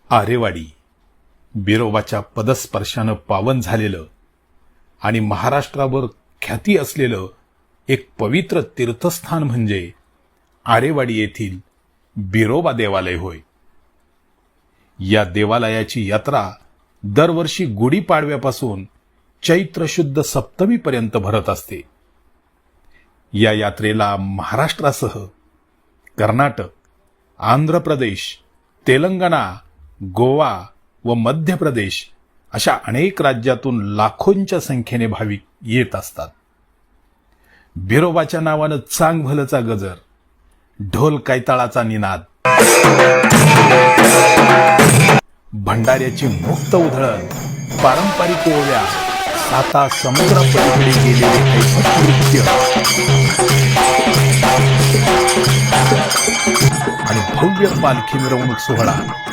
आरेवाडी बिरोबाच्या पदस्पर्शानं पावन झालेलं आणि महाराष्ट्रावर ख्याती असलेलं एक पवित्र तीर्थस्थान म्हणजे आरेवाडी येथील बिरोबा देवालय होय. या देवालयाची यात्रा दरवर्षी गुढीपाडव्यापासून चैत्र शुद्ध सप्तमीपर्यंत भरत असते. या यात्रेला महाराष्ट्रासह कर्नाटक, आंध्र प्रदेश, तेलंगणा, गोवा व मध्य प्रदेश अशा अनेक राज्यातून लाखोंच्या संख्येने भाविक येत असतात. बिरोबाच्या नावानं चांग भलचा गजर, ढोल कैताळाचा निनाद, भंडाऱ्याची मुक्त उधळण, पारंपरिक ओव्या, साता समुद्रापलीकडे गेलेले ऐतिहासिक नृत्य आणि भव्य पालखी मिरवणूक सोहळा